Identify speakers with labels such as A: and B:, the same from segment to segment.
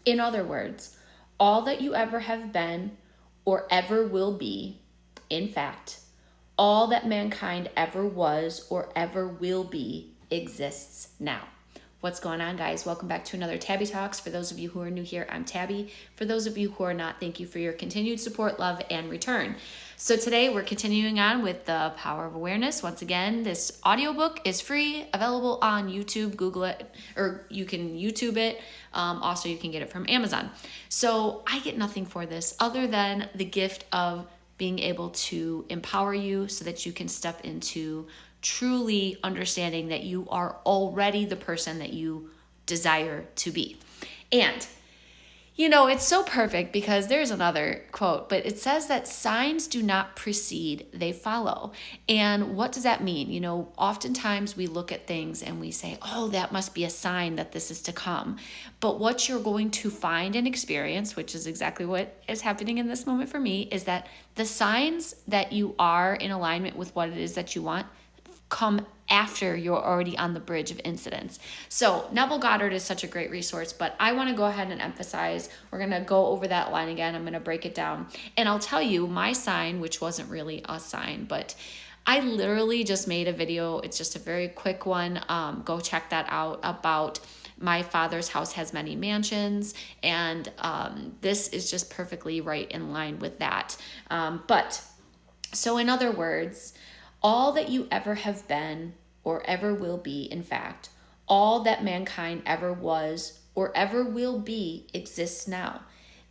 A: In other words, all that you ever have been or ever will be, in fact, all that mankind ever was or ever will be exists now. What's going on, guys? Welcome back to another Tabbie Talks. For those of you who are new here, I'm Tabbie. For those of you who are not, thank you for your continued support, love, and return. So today we're continuing on with the power of awareness. Once again, this audiobook is free, available on YouTube. Google it, or you can YouTube it. Also, you can get it from Amazon. So I get nothing for this other than the gift of being able to empower you so that you can step into truly understanding that you are already the person that you desire to be. And it's so perfect because there's another quote, but it says that signs do not precede, they follow. And what does that mean? Oftentimes we look at things and we say, oh, that must be a sign that this is to come. But what you're going to find and experience, which is exactly what is happening in this moment for me, is that the signs that you are in alignment with what it is that you want come after you're already on the bridge of incidents. So Neville Goddard is such a great resource, but I want to go ahead and emphasize, we're going to go over that line again. I'm going to break it down. And I'll tell you my sign, which wasn't really a sign, but I literally just made a video. It's just a very quick one. Go check that out, about my father's house has many mansions. And this is just perfectly right in line with that. So in other words, all that you ever have been or ever will be, in fact, all that mankind ever was or ever will be exists now.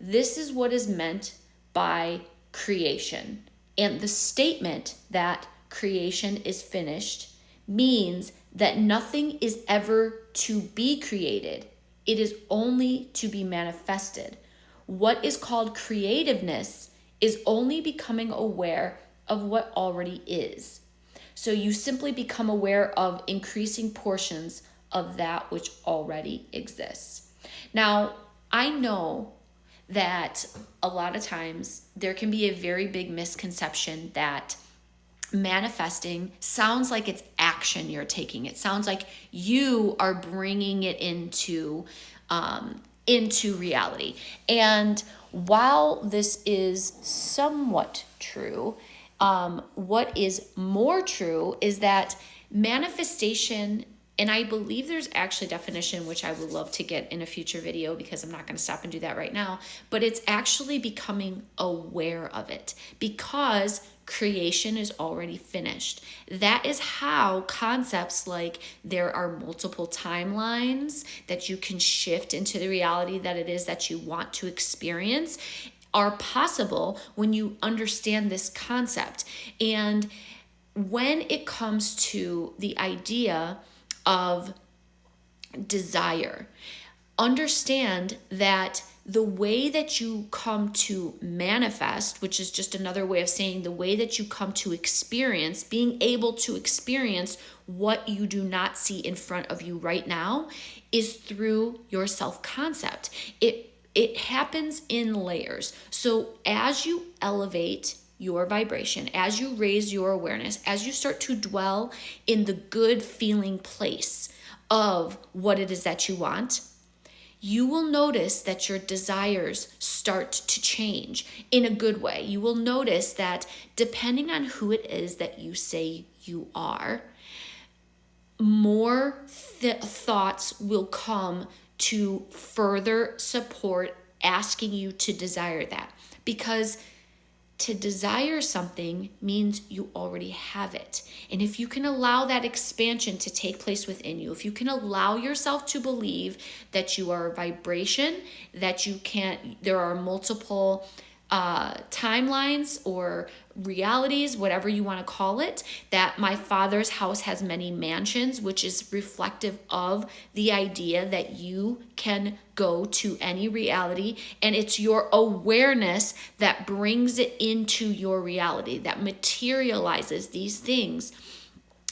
A: This is what is meant by creation. And the statement that creation is finished means that nothing is ever to be created. It is only to be manifested. What is called creativeness is only becoming aware of what already is. So you simply become aware of increasing portions of that which already exists. Now, I know that a lot of times there can be a very big misconception that manifesting sounds like it's action you're taking. It sounds like you are bringing it into reality. And while this is somewhat true, what is more true is that manifestation, and I believe there's actually a definition which I would love to get in a future video because I'm not going to stop and do that right now, but it's actually becoming aware of it because creation is already finished. That is how concepts like there are multiple timelines that you can shift into the reality that it is that you want to experience are possible when you understand this concept. And when it comes to the idea of desire, understand that the way that you come to manifest, which is just another way of saying the way that you come to experience, being able to experience what you do not see in front of you right now, is through your self-concept. It happens in layers. So as you elevate your vibration, as you raise your awareness, as you start to dwell in the good feeling place of what it is that you want, you will notice that your desires start to change in a good way. You will notice that depending on who it is that you say you are, more thoughts will come to further support asking you to desire that. Because to desire something means you already have it. And if you can allow that expansion to take place within you, if you can allow yourself to believe that you are a vibration, that there are multiple timelines or realities, whatever you want to call it, that my father's house has many mansions, which is reflective of the idea that you can go to any reality, and it's your awareness that brings it into your reality, that materializes these things.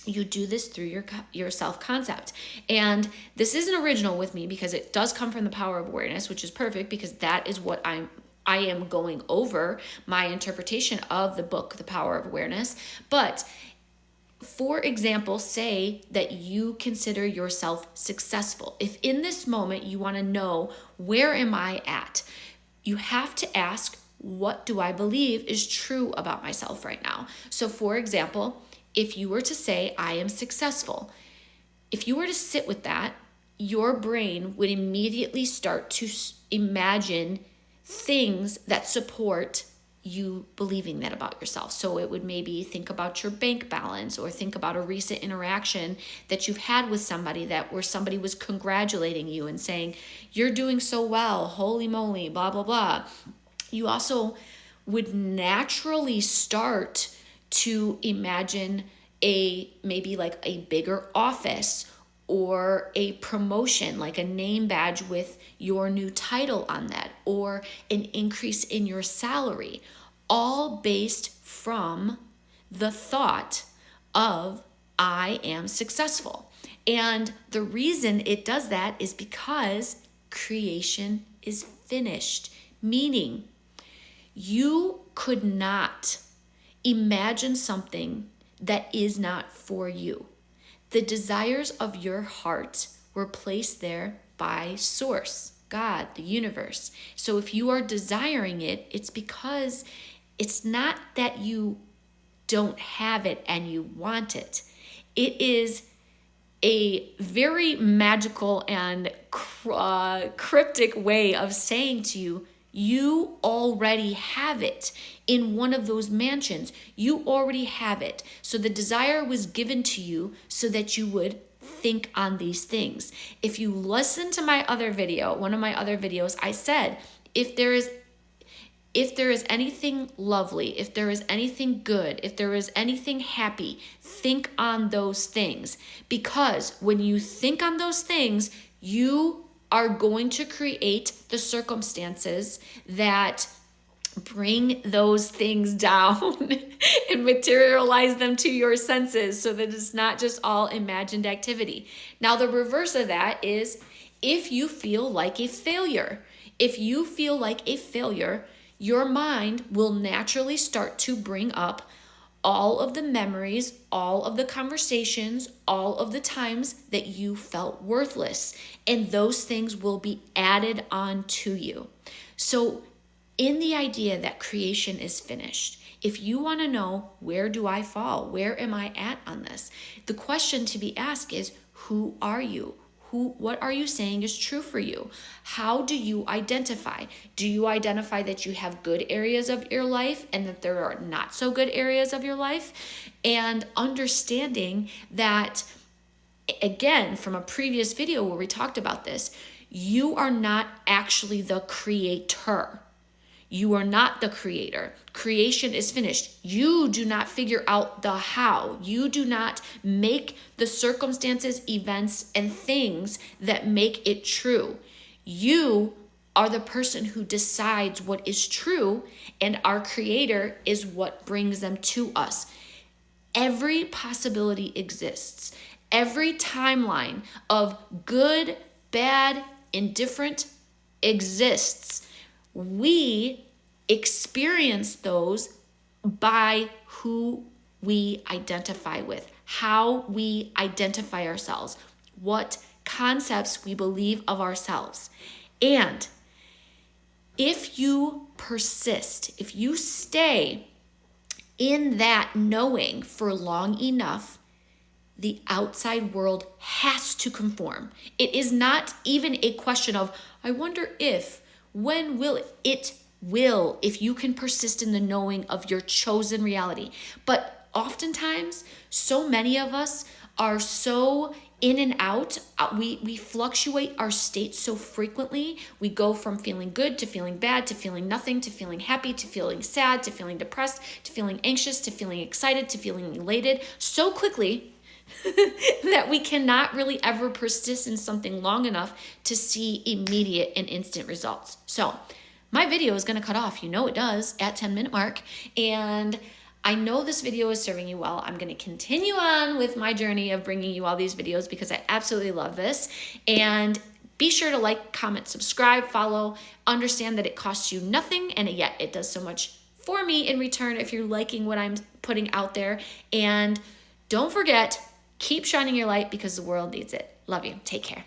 A: You do this through your self-concept. And this isn't original with me because it does come from the power of awareness, which is perfect because that is what I am going over my interpretation of the book, The Power of Awareness. But For example, say that you consider yourself successful. If in this moment you want to know, where am I at? You have to ask, what do I believe is true about myself right now? So for example, if you were to say, I am successful, if you were to sit with that, your brain would immediately start to imagine things that support you believing that about yourself. So it would maybe think about your bank balance, or think about a recent interaction that you've had with somebody where somebody was congratulating you and saying, you're doing so well, holy moly, blah, blah, blah. You also would naturally start to imagine maybe like a bigger office, or a promotion, like a name badge with your new title on that, or an increase in your salary, all based from the thought of, I am successful. And the reason it does that is because creation is finished, meaning you could not imagine something that is not for you. The desires of your heart were placed there by Source, God, the universe. So if you are desiring it, it's because it's not that you don't have it and you want it. It is a very magical and cryptic way of saying to you, you already have it in one of those mansions. You already have it. So the desire was given to you so that you would think on these things. If you listen to my other video, one of my other videos, I said, if there is anything lovely, if there is anything good, if there is anything happy, think on those things. Because when you think on those things, you are going to create the circumstances that bring those things down and materialize them to your senses, so that it's not just all imagined activity. Now, the reverse of that is if you feel like a failure. If you feel like a failure, your mind will naturally start to bring up all of the memories, all of the conversations, all of the times that you felt worthless. And those things will be added on to you. So in the idea that creation is finished, if you want to know, where do I fall? Where am I at on this? The question to be asked is, who are you? What are you saying is true for you? How do you identify? Do you identify that you have good areas of your life and that there are not so good areas of your life? And understanding that, again, from a previous video where we talked about this, you are not actually the creator. You are not the creator. Creation is finished. You do not figure out the how. You do not make the circumstances, events, and things that make it true. You are the person who decides what is true, and our creator is what brings them to us. Every possibility exists. Every timeline of good, bad, indifferent exists. We experience those by who we identify with, how we identify ourselves, what concepts we believe of ourselves. And if you persist, if you stay in that knowing for long enough, the outside world has to conform. It is not even a question of, I wonder if, when will it? It will, if you can persist in the knowing of your chosen reality. But oftentimes, so many of us are so in and out. We fluctuate our states so frequently. We go from feeling good to feeling bad, to feeling nothing, to feeling happy, to feeling sad, to feeling depressed, to feeling anxious, to feeling excited, to feeling elated so quickly that we cannot really ever persist in something long enough to see immediate and instant results. So my video is going to cut off. You know it does at 10-minute mark. And I know this video is serving you well. I'm going to continue on with my journey of bringing you all these videos because I absolutely love this. And be sure to like, comment, subscribe, follow. Understand that it costs you nothing, and yet it does so much for me in return if you're liking what I'm putting out there. And Don't forget, keep shining your light because the world needs it. Love you. Take care.